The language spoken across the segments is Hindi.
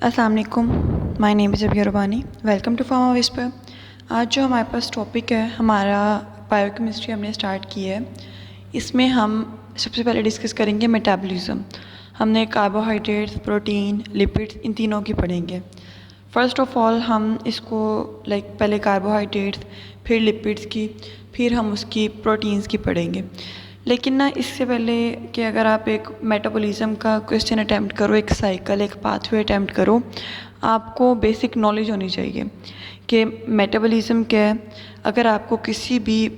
अस्सलाम वालेकुम, my name is Abiya Rabbani. Welcome to Pharma Whisper. आज जो हमारे पास टॉपिक है, हमारा बायोकेमिस्ट्री हमने स्टार्ट की है। इसमें हम सबसे पहले डिस्कस करेंगे मेटाबॉलिज्म। हमने कार्बोहाइड्रेट्स, प्रोटीन, लिपिड्स, इन तीनों की पढ़ेंगे। फ़र्स्ट ऑफ़ ऑल हम इसको पहले कार्बोहाइड्रेट्स, फिर लिपिड्स की, फिर हम उसकी प्रोटीन्स की पढ़ेंगे। लेकिन ना इससे पहले कि अगर आप एक मेटाबॉलिज्म का क्वेश्चन अटैम्प्ट करो, एक साइकिल, एक पाथवे अटैम्प्ट करो, आपको बेसिक नॉलेज होनी चाहिए कि मेटाबॉलिज्म क्या है। अगर आपको किसी भी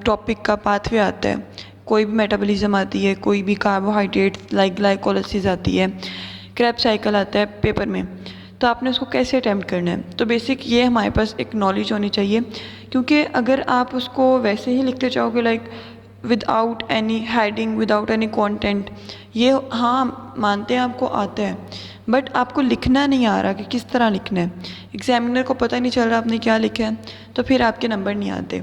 टॉपिक का पाथवे आता है, कोई भी मेटाबॉलिज्म आती है, कोई भी कार्बोहाइड्रेट्स लाइक ग्लाइकोलाइसिस आती है, क्रेब्स साइकिल आता है पेपर में, तो आपने उसको कैसे अटैम्प्ट करना है। तो बेसिक ये हमारे पास एक नॉलेज होनी चाहिए, क्योंकि अगर आप उसको वैसे ही लिखते जाओगे without any heading, without any content, ये हाँ मानते हैं आपको आता है, बट आपको लिखना नहीं आ रहा कि किस तरह लिखना है, एग्जामिनर को पता नहीं चल रहा आपने क्या लिखा है, तो फिर आपके नंबर नहीं आते।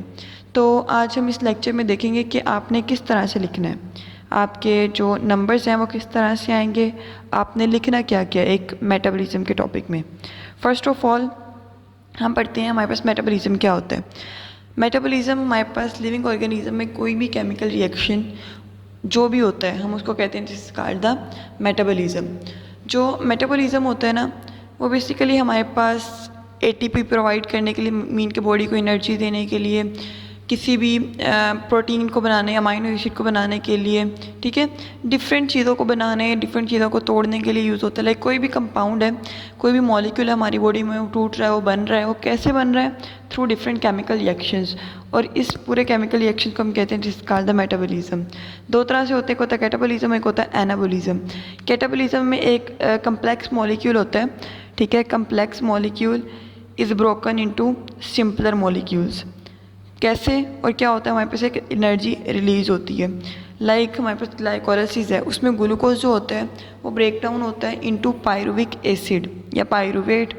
तो आज हम इस लेक्चर में देखेंगे कि आपने किस तरह से लिखना है, आपके जो नंबर्स हैं वो किस तरह से आएंगे, आपने लिखना क्या क्या एक मेटाबॉलिज्म के टॉपिक में। फ़र्स्ट ऑफ ऑल हम पढ़ते हैं हमारे पास मेटाबॉलिज्म क्या होता है। मेटाबॉलिज्म हमारे पास लिविंग ऑर्गेनिज्म में कोई भी केमिकल रिएक्शन जो भी होता है, हम उसको कहते हैं this is called the metabolism. जो मेटाबॉलिज्म होता है ना, वो बेसिकली हमारे पास एटीपी प्रोवाइड करने के लिए, मीन के बॉडी को एनर्जी देने के लिए, किसी भी प्रोटीन को बनाने, अमाइनो एसिड को बनाने के लिए, ठीक है, डिफरेंट चीज़ों को बनाने, डिफरेंट चीज़ों को तोड़ने के लिए यूज़ होता है। कोई भी कंपाउंड है, कोई भी मॉलिक्यूल है हमारी बॉडी में, वो टूट रहा है, वो बन रहा है, वो कैसे बन रहा है, थ्रू डिफरेंट केमिकल रिएक्शंस। और इस पूरे केमिकल रिएक्शन को हम कहते हैं जिस कॉल्ड द मेटाबॉलिज्म। दो तरह से होते हैं, एक होता है कैटाबॉलिज्म, एक होता है एनाबॉलिज्म। कैटाबॉलिज्म में एक कम्प्लेक्स मॉलिक्यूल होता है, ठीक है, complex molecule is broken into simpler molecules. कैसे और क्या होता है, हमारे पास एक एनर्जी रिलीज़ होती है। हमारे पास ग्लाइकोलाइसिस है, उसमें ग्लूकोज जो होता है वो ब्रेक डाउन होता है इनटू पायरुविक एसिड या पायरुवेट।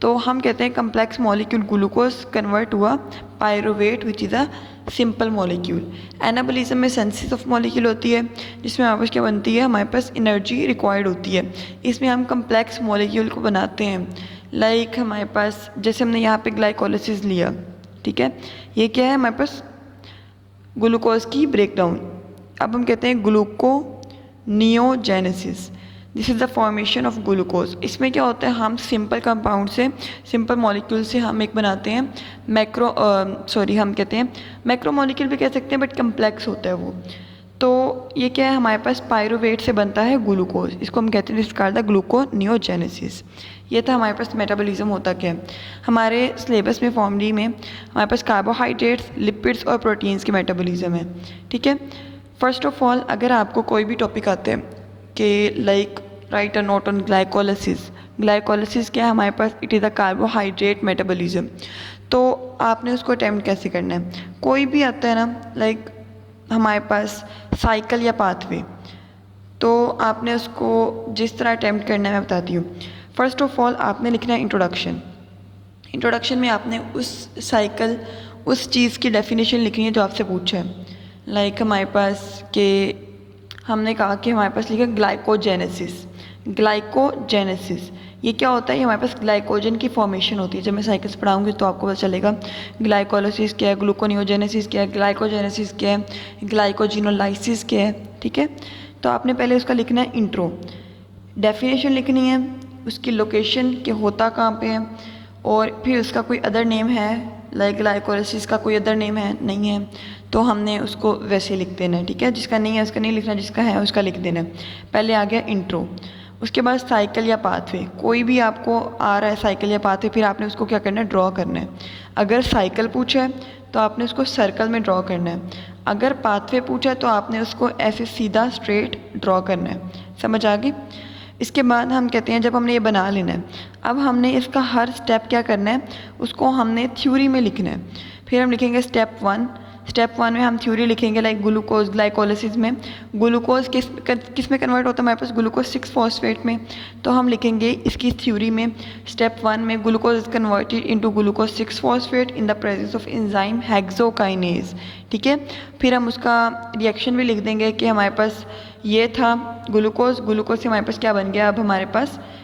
तो हम कहते हैं कम्प्लेक्स मॉलिक्यूल ग्लूकोज कन्वर्ट हुआ pyruvate which is a simple molecule. Anabolism में सिंथेसिस ऑफ मॉलिक्यूल होती है, जिसमें हमारे पास क्या बनती है, हमारे पास एनर्जी रिक्वायर्ड होती है। इसमें हम कम्प्लेक्स मॉलिक्यूल को बनाते हैं। हमारे पास जैसे हमने यहाँ पे ग्लाइकोलाइसिस लिया, ठीक है, ये क्या है हमारे पास ग्लूकोज की ब्रेकडाउन। अब हम कहते हैं gluconeogenesis, this is the formation of glucose. इसमें क्या होता है, हम सिंपल कंपाउंड से, सिंपल मॉलिक्यूल से हम एक बनाते हैं हम कहते हैं मैक्रो मॉलिक्यूल भी कह सकते हैं, बट कम्प्लेक्स होता है वो। तो ये क्या है, हमारे पास पायरुवेट से बनता है ग्लूकोज, इसको हम कहते हैं दिस कॉल्ड द ग्लूकोनियोजेनेसिस। ये था हमारे पास मेटाबॉलिज्म होता क्या है। हमारे सिलेबस में फॉर्मली में हमारे पास कार्बोहाइड्रेट्स, लिपिड्स और प्रोटीन्स की मेटाबॉलिज्म है, ठीक है। फर्स्ट ऑफ ऑल अगर आपको कोई भी टॉपिक आता है कि write a note on glycolysis, glycolysis क्या है हमारे पास, it is a carbohydrate metabolism, तो आपने उसको अटैम्प्ट कैसे करना है। कोई भी आता है ना, हमारे पास साइकिल या पाथवे, तो आपने उसको जिस तरह अटैम्प्ट करना है मैं बताती हूँ। फ़र्स्ट ऑफ ऑल आपने लिखना है इंट्रोडक्शन। इंट्रोडक्शन में आपने उस साइकिल, उस चीज़ की डेफिनेशन लिखनी है जो आपसे पूछा है। हमारे पास कि हमने कहा कि हमारे पास लिखा ग्लाइकोजेनेसिस। ग्लाइकोजेनेसिस ये क्या होता है, ये हमारे पास ग्लाइकोजन की फॉर्मेशन होती है। जब मैं साइकिल्स पढ़ाऊंगी तो आपको पता चलेगा ग्लाइकोलाइसिस क्या है, ग्लूकोनियोजेनेसिस क्या है, ग्लाइकोजेनेसिस क्या है, ग्लाइकोजिनोलाइसिस क्या है, ठीक है। तो आपने पहले उसका लिखना है इंट्रो, डेफिनेशन लिखनी है, उसकी लोकेशन कि होता कहाँ पे है, और फिर उसका कोई अदर नेम है, ग्लाइकोलाइसिस का कोई अदर नेम है नहीं है, तो हमने उसको वैसे लिख देना है, ठीक है। जिसका नहीं है उसका नहीं लिखना, जिसका है उसका लिख देना है। पहले आ गया इंट्रो, उसके बाद साइकिल या पाथवे, कोई भी आपको आ रहा है साइकिल या पाथवे, फिर आपने उसको क्या करना है, ड्रॉ करना है। अगर साइकिल पूछा है तो आपने उसको सर्कल में ड्रॉ करना है, अगर पाथवे पूछा है तो आपने उसको ऐसे सीधा स्ट्रेट ड्रॉ करना है। समझ आ गई। इसके बाद हम कहते हैं जब हमने ये बना लेना है, अब हमने इसका हर स्टेप क्या करना है, उसको हमने थ्योरी में लिखना है। फिर हम लिखेंगे स्टेप 1। स्टेप 1 में हम थ्योरी लिखेंगे ग्लूकोज, ग्लाइकोलाइसिस में ग्लूकोज किस में कन्वर्ट होता है हमारे पास, ग्लूकोज 6 फॉस्फेट में। तो हम लिखेंगे इसकी थ्योरी में स्टेप 1 में glucose is converted into glucose 6 phosphate in the presence of enzyme hexokinase, ठीक है। फिर हम उसका रिएक्शन भी लिख देंगे कि हमारे पास ये था ग्लूकोज से हमारे पास क्या बन गया, अब हमारे पास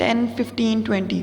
10, 15, 20,